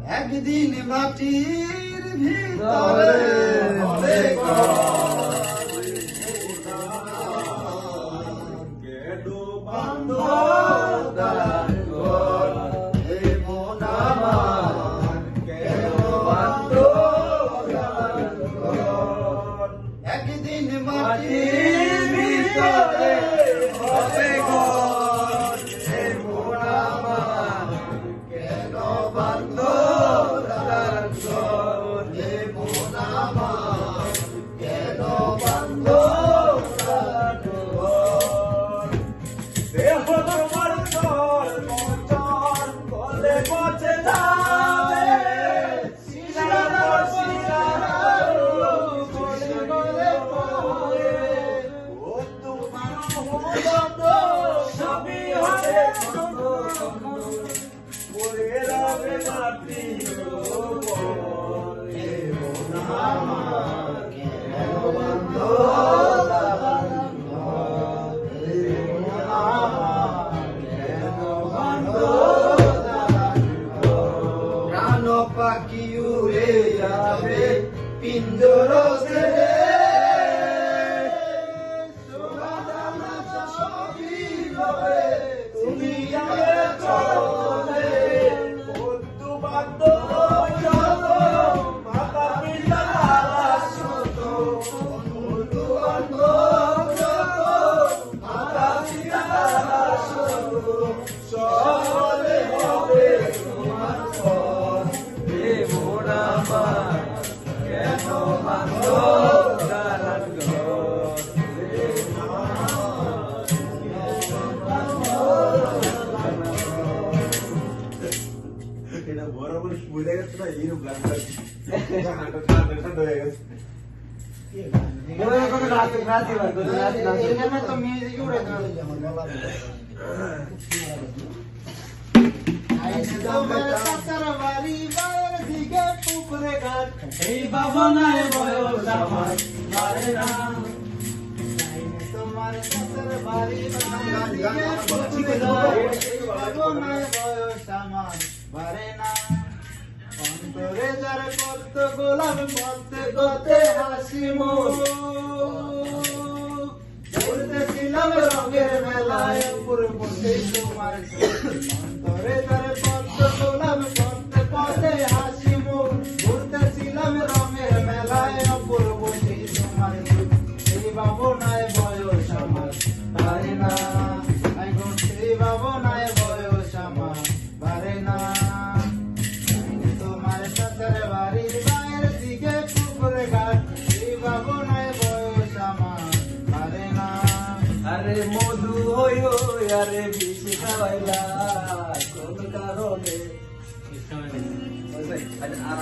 একদিন মাটির ভিতরে হবে গেডো বান্ধব দালান ঘর হে মন আমার গেডো বান্ধব দালান ঘর একদিন মাটির ভিতরে হবে ঘর হে মন আমার গেডো বান্ধব দালান ঘর হে মন আমার গেডো বান্ধব দালান ঘর দেহ তোমার ঘর মচর কলে পচে যাবে শিলার শিলার বলে বলে পড়ে ও তোমার মত সবই হবে পড়ে রবে মাটি বলে মন আমার কেন বন্ধ দালান ঘর হে মন আমার কেন বন্ধ দালান ঘর প্রাণ পাখি উড়ে যাবে পিঞ্জর ছেড়ে তুমি চলে বন্ধু বান্ধব যত মাতা পিতা শত বন্ধু বান্ধব যত মাতা পিতা শত সকলে হবে তোমার পর হে মন আমার কেন বান্ধব দালান ঘর হে মন আমার এটা বরাবর বুঝে গেছে না এইরকম গানটা ঠান্ডা হয়ে গেছে তো মিউজিক উড়ে এই বাবনায় বয়স আমার পারে না তোমার সাথের বাড়ি বাবনায় বয়স আমার পারে না অন্তরে যার পদ্ম গোলাপ পদ্মে গতে হাসি মুখ বলতেছিলাম রঙের মেলায় পুরো বসে তোমার অন্তরে যার পদ্ম গোলাপ পদ্মে গতে হাসি মুখ বলতেছিলাম রঙের মেলায় পুরো বসে তোমার এই বাবনায় বয়স আমার পারে না সেই বাবনায় বয়স আমার পারে না তোমার সাথের বাড়ির বাইরের দিকে পুকুরে ঘাট এই বাবনায় বয়স আমার পারে না আরে মধু হই হই আরে বিষ খাওয়াইলা কোন কারণে আর